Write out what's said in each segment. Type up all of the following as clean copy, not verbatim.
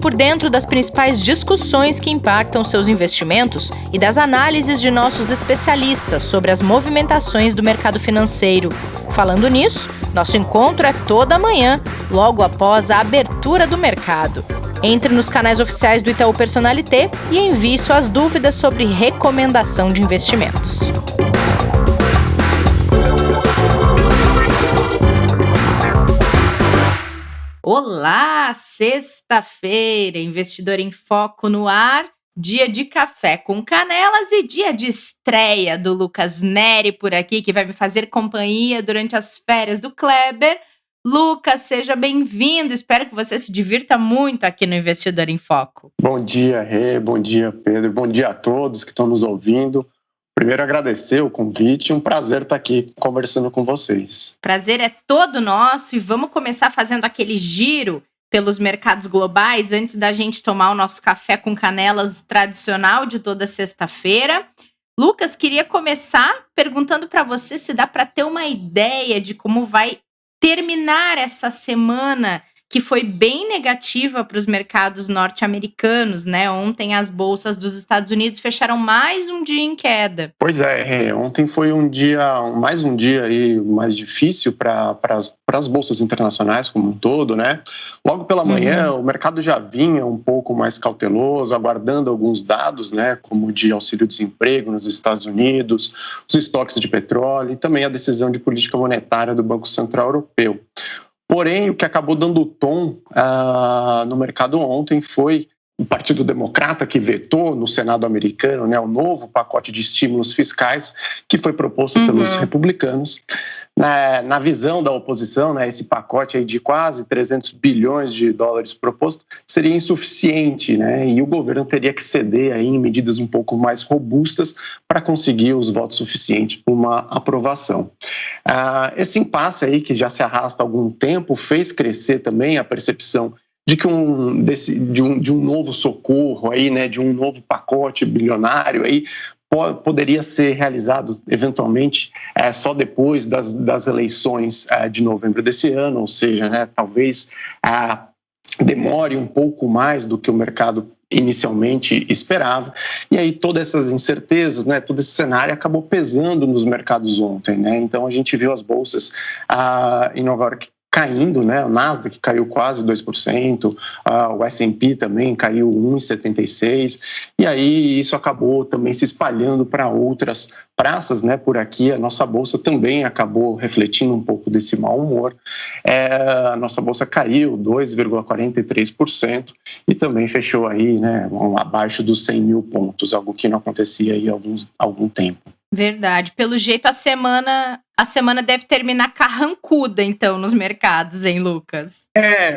por dentro das principais discussões que impactam seus investimentos e das análises de nossos especialistas sobre as movimentações do mercado financeiro. Falando nisso, nosso encontro é toda manhã, logo após a abertura do mercado. Entre nos canais oficiais do Itaú Personalité e envie suas dúvidas sobre recomendação de investimentos. Olá, sexta-feira, Investidor em Foco no ar, dia de café com canelas e dia de estreia do Lucas Neri por aqui, que vai me fazer companhia durante as férias do Kleber. Lucas, seja bem-vindo, espero que você se divirta muito aqui no Investidor em Foco. Bom dia, Rê, bom dia, Pedro, bom dia a todos que estão nos ouvindo. Primeiro, agradecer o convite, um prazer estar aqui conversando com vocês. Prazer é todo nosso e vamos começar fazendo aquele giro pelos mercados globais antes da gente tomar o nosso café com canelas tradicional de toda sexta-feira. Lucas, queria começar perguntando para você se dá para ter uma ideia de como vai terminar essa semana que foi bem negativa para os mercados norte-americanos, né? Ontem as bolsas dos Estados Unidos fecharam mais um dia em queda. Pois é, ontem foi mais um dia aí mais difícil para as bolsas internacionais como um todo, né? Logo pela manhã, o mercado já vinha um pouco mais cauteloso, aguardando alguns dados, né? Como de auxílio-desemprego nos Estados Unidos, os estoques de petróleo e também a decisão de política monetária do Banco Central Europeu. Porém, o que acabou dando tom no mercado ontem foi o Partido Democrata, que vetou no Senado americano, né, o novo pacote de estímulos fiscais que foi proposto pelos republicanos. Na visão da oposição, né, esse pacote aí de quase 300 bilhões de dólares proposto seria insuficiente, né, e o governo teria que ceder aí em medidas um pouco mais robustas para conseguir os votos suficientes para uma aprovação. Esse impasse aí, que já se arrasta há algum tempo, fez crescer também a percepção de que de um novo socorro aí, né, de um novo pacote bilionário aí poderia ser realizado eventualmente só depois das eleições de novembro desse ano, ou seja, né, talvez demore um pouco mais do que o mercado inicialmente esperava, e aí todas essas incertezas, né, todo esse cenário acabou pesando nos mercados ontem, né? Então a gente viu as bolsas em Nova York caindo, né? O Nasdaq caiu quase 2%, o S&P também caiu 1,76%, e aí isso acabou também se espalhando para outras praças, né? Por aqui a nossa bolsa também acabou refletindo um pouco desse mau humor. A nossa bolsa caiu 2,43% e também fechou aí, né, abaixo dos 100 mil pontos, algo que não acontecia aí há algum tempo. Verdade. Pelo jeito, a semana deve terminar carrancuda, então, nos mercados, hein, Lucas?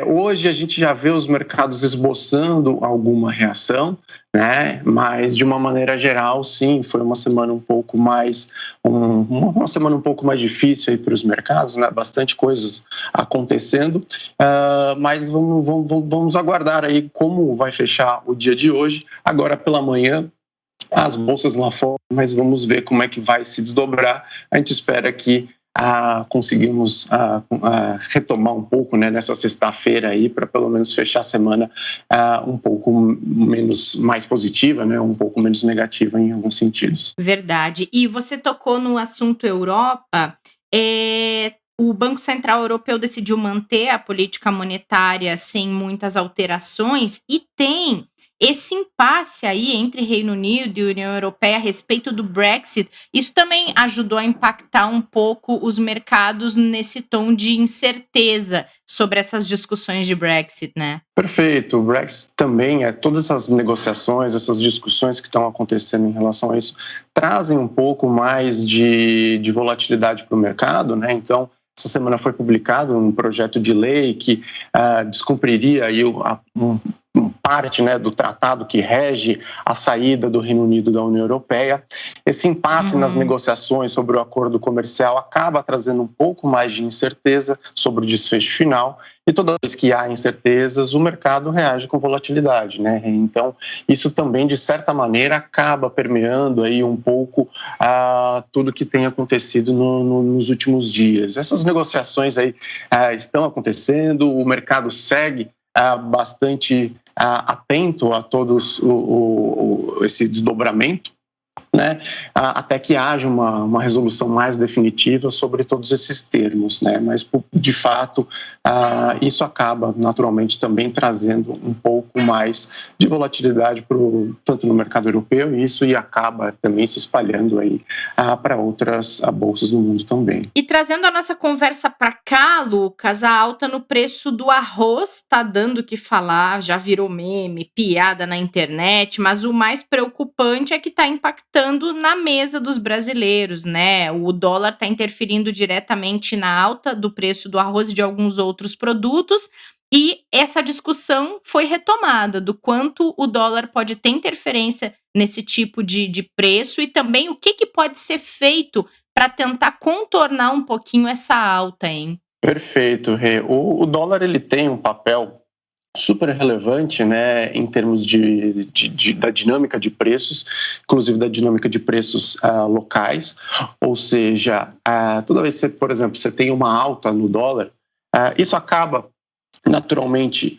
Hoje a gente já vê os mercados esboçando alguma reação, né? Mas, de uma maneira geral, sim, foi uma semana um pouco mais difícil aí para os mercados, né? Bastante coisas acontecendo, mas vamos aguardar aí como vai fechar o dia de hoje. Agora pela manhã, as bolsas lá fora, mas vamos ver como é que vai se desdobrar. A gente espera que conseguimos retomar um pouco, né, nessa sexta-feira aí, para pelo menos fechar a semana um pouco mais positiva, né, um pouco menos negativa em alguns sentidos. Verdade. E você tocou no assunto Europa. O Banco Central Europeu decidiu manter a política monetária sem muitas alterações e tem esse impasse aí entre Reino Unido e União Europeia a respeito do Brexit. Isso também ajudou a impactar um pouco os mercados nesse tom de incerteza sobre essas discussões de Brexit, né? Perfeito. O Brexit também, todas essas negociações, essas discussões que estão acontecendo em relação a isso, trazem um pouco mais de volatilidade para o mercado, né? Então, essa semana foi publicado um projeto de lei que descumpriria aí parte, né, do tratado que rege a saída do Reino Unido da União Europeia. Esse impasse nas negociações sobre o acordo comercial acaba trazendo um pouco mais de incerteza sobre o desfecho final, e toda vez que há incertezas, o mercado reage com volatilidade, né? Então, isso também, de certa maneira, acaba permeando aí um pouco tudo que tem acontecido nos últimos dias. Essas negociações aí estão acontecendo, o mercado segue bastante atento a todos esse desdobramento, né, até que haja uma resolução mais definitiva sobre todos esses termos, né, mas de fato isso acaba naturalmente também trazendo um pouco mais de volatilidade tanto no mercado europeu e acaba também se espalhando aí para outras bolsas do mundo também. E trazendo a nossa conversa para cá, Lucas, a alta no preço do arroz está dando o que falar, já virou meme, piada na internet, mas o mais preocupante é que está impactando na mesa dos brasileiros, né? O dólar está interferindo diretamente na alta do preço do arroz e de alguns outros produtos. E essa discussão foi retomada do quanto o dólar pode ter interferência nesse tipo de preço e também o que pode ser feito para tentar contornar um pouquinho essa alta, hein? Perfeito, Rê. O dólar ele tem um papel super relevante, né, em termos da dinâmica de preços, inclusive da dinâmica de preços locais, ou seja, toda vez que, por exemplo, você tem uma alta no dólar, isso acaba naturalmente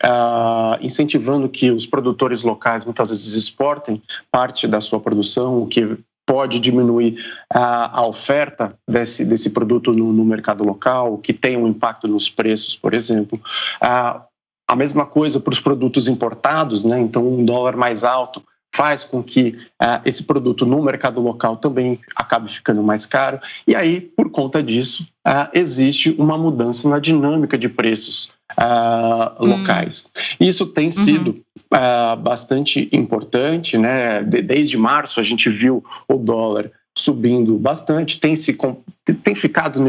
incentivando que os produtores locais muitas vezes exportem parte da sua produção, o que pode diminuir a oferta desse produto no mercado local, o que tem um impacto nos preços, por exemplo. A mesma coisa para os produtos importados, né? Então um dólar mais alto faz com que esse produto no mercado local também acabe ficando mais caro. E aí, por conta disso, existe uma mudança na dinâmica de preços locais. Isso tem sido bastante importante, né? Desde março a gente viu o dólar subindo bastante, tem ficado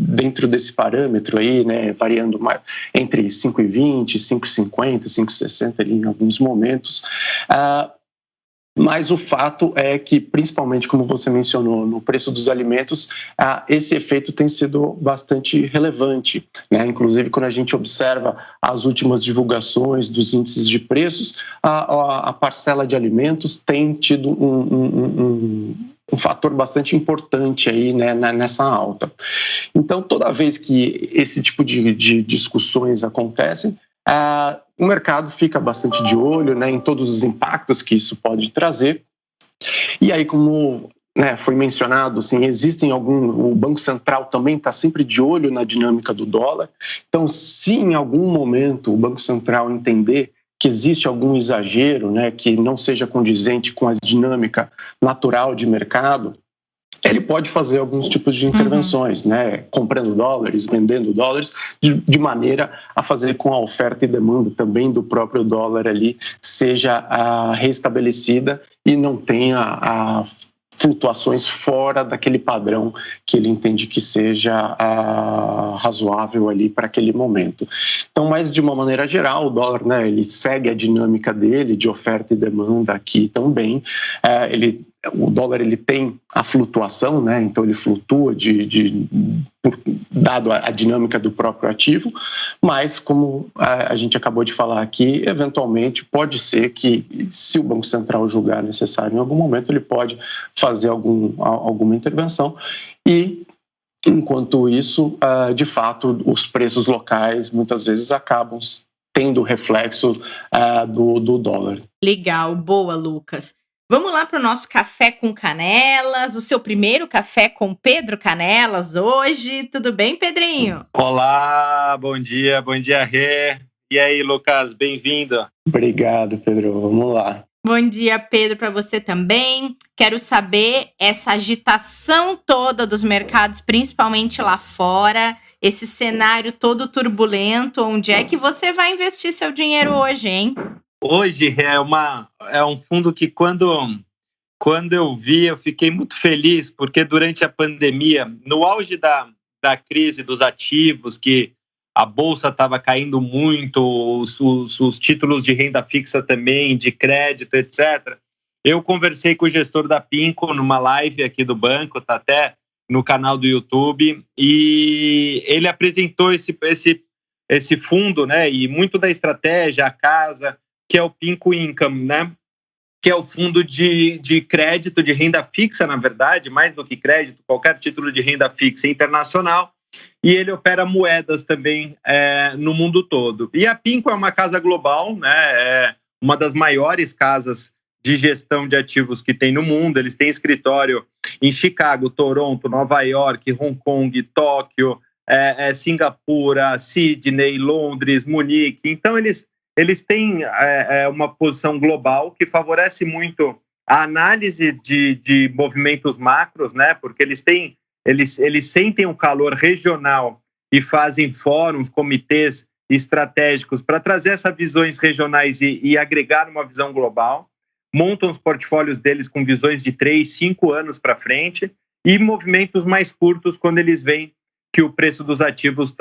dentro desse parâmetro aí, né, variando entre 5,20, 5,50, 5,60 ali em alguns momentos. Mas o fato é que, principalmente como você mencionou, no preço dos alimentos, esse efeito tem sido bastante relevante, né? Inclusive, quando a gente observa as últimas divulgações dos índices de preços, a parcela de alimentos tem tido um fator bastante importante aí, né, nessa alta. Então, toda vez que esse tipo de discussões acontecem, o mercado fica bastante de olho, né, em todos os impactos que isso pode trazer. E aí, como, né, foi mencionado, assim, o Banco Central também está sempre de olho na dinâmica do dólar. Então, se em algum momento o Banco Central entender que existe algum exagero, né, que não seja condizente com a dinâmica natural de mercado, ele pode fazer alguns tipos de intervenções, né, comprando dólares, vendendo dólares, de maneira a fazer com a oferta e demanda também do próprio dólar ali seja restabelecida e não tenha flutuações fora daquele padrão que ele entende que seja razoável ali para aquele momento. Então, mas de uma maneira geral, o dólar, né, ele segue a dinâmica dele de oferta e demanda aqui também. O dólar ele tem a flutuação, né? Então ele flutua dado a dinâmica do próprio ativo, mas como a gente acabou de falar aqui, eventualmente pode ser que, se o Banco Central julgar necessário em algum momento, ele pode fazer alguma intervenção e, enquanto isso, de fato, os preços locais muitas vezes acabam tendo reflexo do dólar. Legal, boa, Lucas. Vamos lá para o nosso Café com Canelas, o seu primeiro café com Pedro Canelas hoje. Tudo bem, Pedrinho? Olá, bom dia, Rê. E aí, Lucas, bem-vindo. Obrigado, Pedro. Vamos lá. Bom dia, Pedro, para você também. Quero saber essa agitação toda dos mercados, principalmente lá fora, esse cenário todo turbulento. Onde é que você vai investir seu dinheiro hoje, hein? Hoje é um fundo que quando eu vi, eu fiquei muito feliz, porque durante a pandemia, no auge da crise dos ativos, que a bolsa estava caindo muito, os títulos de renda fixa também, de crédito, etc. Eu conversei com o gestor da PINCO numa live aqui do banco, está até no canal do YouTube, e ele apresentou esse fundo, né, e muito da estratégia, a casa, que é o PINCO Income, né? Que é o fundo de crédito, de renda fixa, na verdade, mais do que crédito, qualquer título de renda fixa internacional, e ele opera moedas também no mundo todo. E a PINCO é uma casa global, né? É uma das maiores casas de gestão de ativos que tem no mundo. Eles têm escritório em Chicago, Toronto, Nova York, Hong Kong, Tóquio, Singapura, Sydney, Londres, Munique. Então, eles têm uma posição global que favorece muito a análise de movimentos macros, né? Porque eles sentem o calor regional e fazem fóruns, comitês estratégicos para trazer essas visões regionais e agregar uma visão global. Montam os portfólios deles com visões de 3, 5 anos para frente e movimentos mais curtos quando eles veem que o preço dos ativos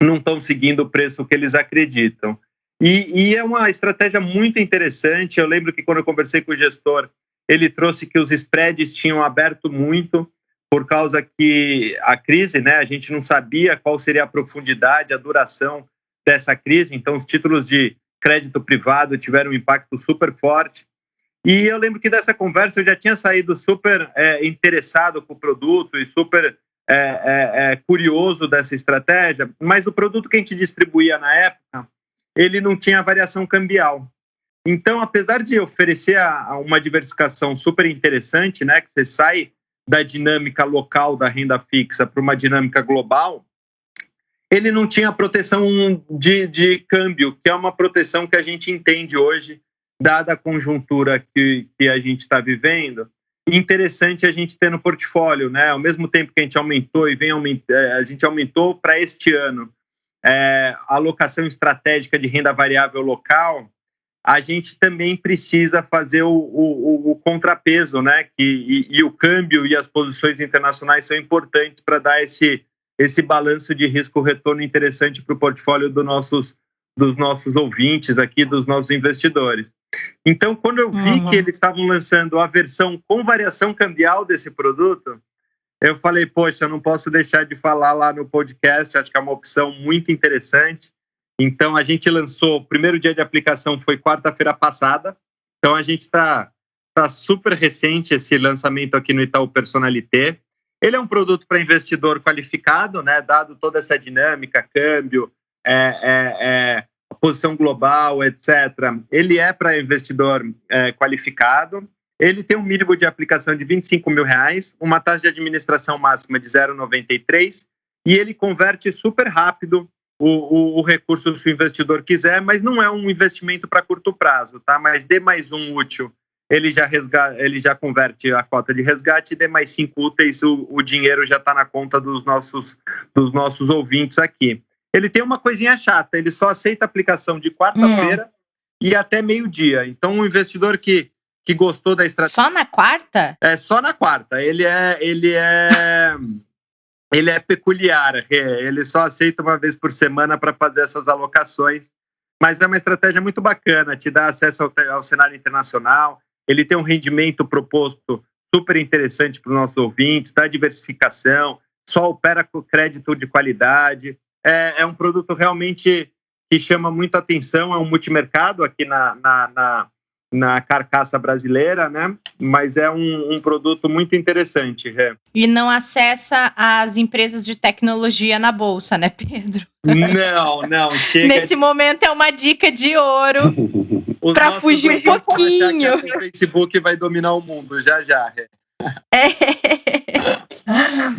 não estão seguindo o preço que eles acreditam. E é uma estratégia muito interessante. Eu lembro que quando eu conversei com o gestor, ele trouxe que os spreads tinham aberto muito por causa que a crise, né, a gente não sabia qual seria a profundidade, a duração dessa crise, então os títulos de crédito privado tiveram um impacto super forte. E eu lembro que dessa conversa eu já tinha saído super interessado com o produto e super curioso dessa estratégia, mas o produto que a gente distribuía na época, ele não tinha variação cambial. Então, apesar de oferecer uma diversificação super interessante, né, que você sai da dinâmica local da renda fixa para uma dinâmica global, ele não tinha proteção de câmbio, que é uma proteção que a gente entende hoje, dada a conjuntura que a gente está vivendo. Interessante a gente ter no portfólio, né? Ao mesmo tempo que a gente aumentou a gente aumentou para este ano a alocação estratégica de renda variável local, a gente também precisa fazer o contrapeso, né? E o câmbio e as posições internacionais são importantes para dar esse balanço de risco-retorno interessante para o portfólio dos nossos ouvintes aqui, dos nossos investidores. Então, quando eu vi que eles estavam lançando a versão com variação cambial desse produto, eu falei, poxa, eu não posso deixar de falar lá no podcast, acho que é uma opção muito interessante. Então, a gente lançou, o primeiro dia de aplicação foi quarta-feira passada, então a gente está super recente esse lançamento aqui no Itaú Personalité. Ele é um produto para investidor qualificado, né, dado toda essa dinâmica, câmbio, posição global, etc. Ele é para investidor qualificado. Ele tem um mínimo de aplicação de R$25 mil, uma taxa de administração máxima de 0,93 e ele converte super rápido o recurso se o investidor quiser, mas não é um investimento para curto prazo, tá? Mas D mais um útil, ele já converte a cota de resgate, e D mais 5 úteis, o dinheiro já está na conta dos nossos ouvintes aqui. Ele tem uma coisinha chata, ele só aceita aplicação de quarta-feira e até meio-dia. Então, um investidor que gostou da estratégia... Só na quarta? Só na quarta. Ele é peculiar, ele só aceita uma vez por semana para fazer essas alocações, mas é uma estratégia muito bacana, te dá acesso ao cenário internacional, ele tem um rendimento proposto super interessante para os nossos ouvintes, dá diversificação, só opera com crédito de qualidade, é um produto realmente que chama muita atenção, é um multimercado aqui na carcaça brasileira, né? Mas é um produto muito interessante. E não acessa as empresas de tecnologia na bolsa, né, Pedro? Não. Chega Nesse momento é uma dica de ouro para fugir um pouquinho. O Facebook vai dominar o mundo, já.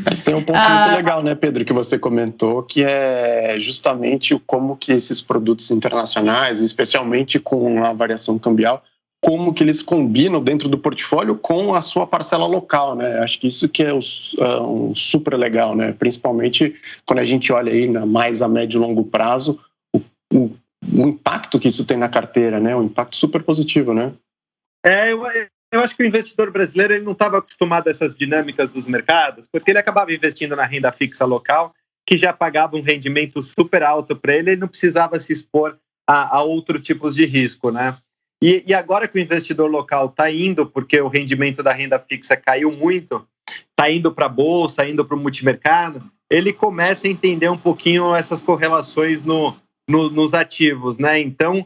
Mas tem um ponto muito legal, né, Pedro, que você comentou, que é justamente como que esses produtos internacionais, especialmente com a variação cambial, como que eles combinam dentro do portfólio com a sua parcela local, né? Acho que isso que é um super legal, né? Principalmente quando a gente olha aí mais a médio e longo prazo, o impacto que isso tem na carteira, né? Um impacto super positivo, né? Eu acho que o investidor brasileiro ele não estava acostumado a essas dinâmicas dos mercados, porque ele acabava investindo na renda fixa local, que já pagava um rendimento super alto para ele não precisava se expor a outros tipos de risco, né? E agora que o investidor local está indo, porque o rendimento da renda fixa caiu muito, está indo para a bolsa, indo para o multimercado, ele começa a entender um pouquinho essas correlações nos ativos, né? Então,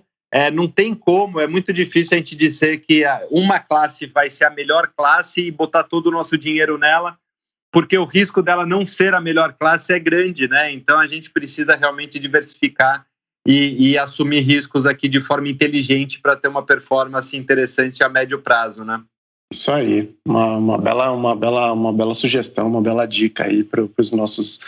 não tem como, é muito difícil a gente dizer que uma classe vai ser a melhor classe e botar todo o nosso dinheiro nela, porque o risco dela não ser a melhor classe é grande, né? Então a gente precisa realmente diversificar e assumir riscos aqui de forma inteligente para ter uma performance interessante a médio prazo, né? Isso aí, uma bela sugestão, uma bela dica aí para os nossos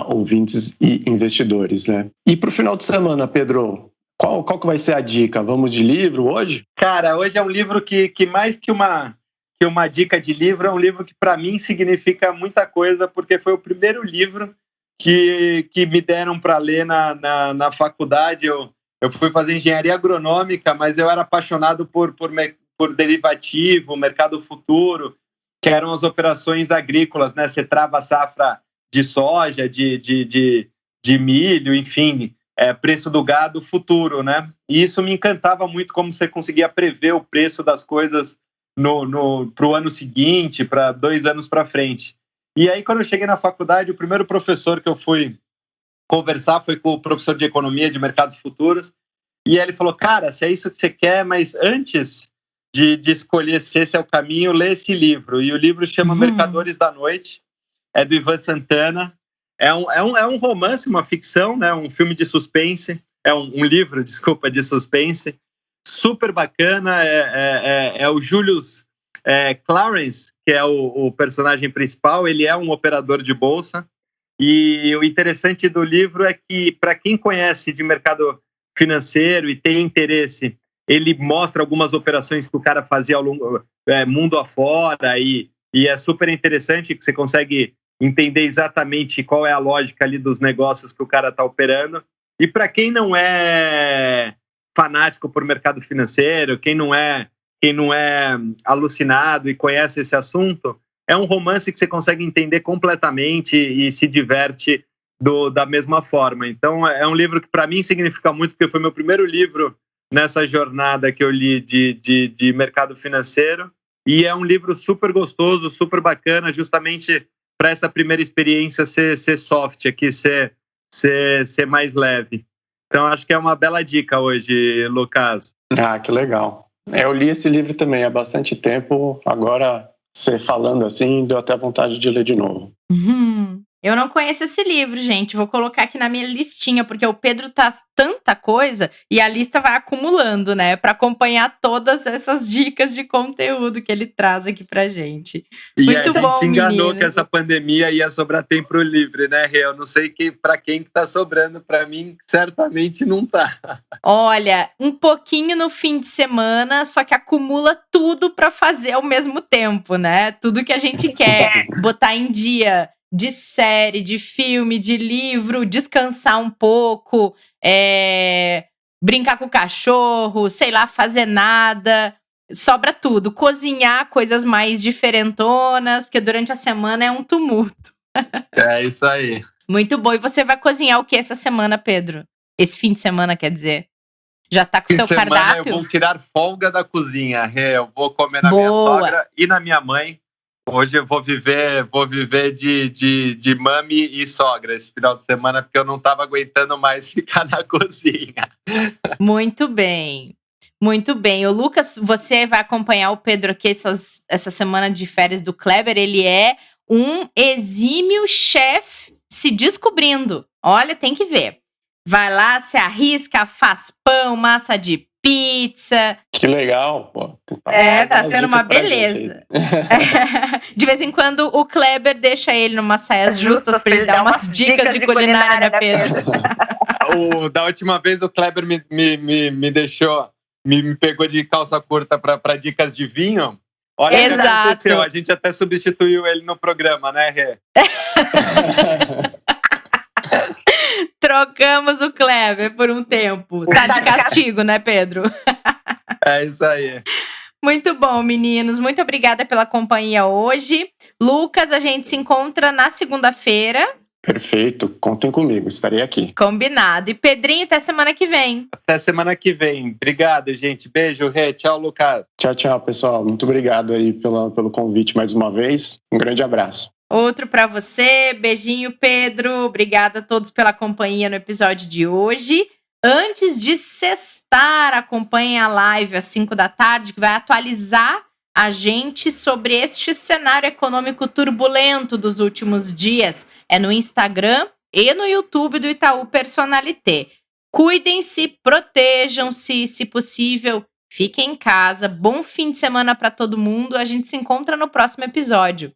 ouvintes e investidores, né? E para o final de semana, Pedro, qual que vai ser a dica? Vamos de livro hoje? Cara, hoje é um livro que mais que uma dica de livro, é um livro que para mim significa muita coisa, porque foi o primeiro livro que me deram para ler na faculdade. Eu fui fazer engenharia agronômica, mas eu era apaixonado por derivativo, mercado futuro, que eram as operações agrícolas, né? Você trava a safra de soja, de milho, enfim, preço do gado futuro, né? E isso me encantava muito, como você conseguia prever o preço das coisas para o ano seguinte, para 2 anos para frente. E aí, quando eu cheguei na faculdade, o primeiro professor que eu fui conversar foi com o professor de economia de mercados futuros, e ele falou, cara, se é isso que você quer, mas antes de escolher se esse é o caminho, lê esse livro. E o livro chama Mercadores da Noite, é do Ivan Santana. É um romance, uma ficção, né? Um filme de suspense, um livro, desculpa, de suspense, super bacana. É o Julius Clarence, que é o personagem principal. Ele é um operador de bolsa, e o interessante do livro é que, para quem conhece de mercado financeiro e tem interesse, ele mostra algumas operações que o cara fazia ao longo mundo afora, e é super interessante, que você consegue entender exatamente qual é a lógica ali dos negócios que o cara está operando. E para quem não é fanático por mercado financeiro, quem não é alucinado e conhece esse assunto, é um romance que você consegue entender completamente e se diverte da mesma forma. Então é um livro que para mim significa muito, porque foi meu primeiro livro nessa jornada que eu li de mercado financeiro, e é um livro super gostoso, super bacana, justamente para essa primeira experiência ser soft aqui, ser mais leve. Então acho que é uma bela dica hoje, Lucas. Que legal. Eu li esse livro também há bastante tempo, agora você falando assim, deu até vontade de ler de novo. Eu não conheço esse livro, gente. Vou colocar aqui na minha listinha, porque o Pedro traz tanta coisa e a lista vai acumulando, né? Para acompanhar todas essas dicas de conteúdo que ele traz aqui pra gente. E muito a gente bom, se enganou meninos. que essa pandemia ia sobrar tempo livre, né, Rê? Eu não sei para quem que tá sobrando, para mim certamente não tá. Olha, um pouquinho no fim de semana, só que acumula tudo para fazer ao mesmo tempo, né? Tudo que a gente quer botar em dia, de série, de filme, de livro, descansar um pouco, brincar com o cachorro, sei lá, fazer nada. Sobra tudo. Cozinhar coisas mais diferentonas, porque durante a semana é um tumulto. É isso aí. Muito bom. E você vai cozinhar o que essa semana, Pedro? Esse fim de semana, quer dizer? Já tá com seu cardápio? Eu vou tirar folga da cozinha, Rê. Eu vou comer na minha sogra e na minha mãe. Hoje eu vou viver de mami e sogra esse final de semana, porque eu não estava aguentando mais ficar na cozinha. Muito bem. Muito bem. O Lucas, você vai acompanhar o Pedro aqui essa semana de férias do Kleber. Ele é um exímio chefe se descobrindo. Olha, tem que ver. Vai lá, se arrisca, faz pão, massa de pizza. Que legal, pô. Tá sendo uma beleza. De vez em quando o Kleber deixa ele numas saias justas para ele dar umas dicas de culinária, né, Pedro? Da última vez o Kleber me deixou, me pegou de calça curta para dicas de vinho. Olha o que aconteceu, a gente até substituiu ele no programa, né, Rê? Trocamos o Kleber por um tempo. Tá de castigo, né, Pedro? É isso aí. Muito bom, meninos. Muito obrigada pela companhia hoje. Lucas, a gente se encontra na segunda-feira. Perfeito. Contem comigo. Estarei aqui. Combinado. E Pedrinho, até semana que vem. Até semana que vem. Obrigado, gente. Beijo, Rê. Tchau, Lucas. Tchau, pessoal. Muito obrigado aí pelo convite mais uma vez. Um grande abraço. Outro para você. Beijinho, Pedro. Obrigada a todos pela companhia no episódio de hoje. Antes de sextar, acompanhem a live às 5 da tarde, que vai atualizar a gente sobre este cenário econômico turbulento dos últimos dias. É no Instagram e no YouTube do Itaú Personalité. Cuidem-se, protejam-se, se possível, fiquem em casa. Bom fim de semana para todo mundo. A gente se encontra no próximo episódio.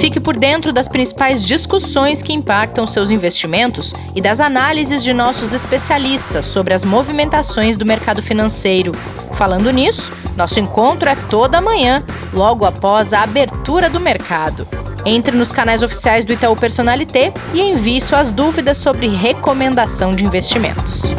Fique por dentro das principais discussões que impactam seus investimentos e das análises de nossos especialistas sobre as movimentações do mercado financeiro. Falando nisso, nosso encontro é toda manhã, logo após a abertura do mercado. Entre nos canais oficiais do Itaú Personalité e envie suas dúvidas sobre recomendação de investimentos.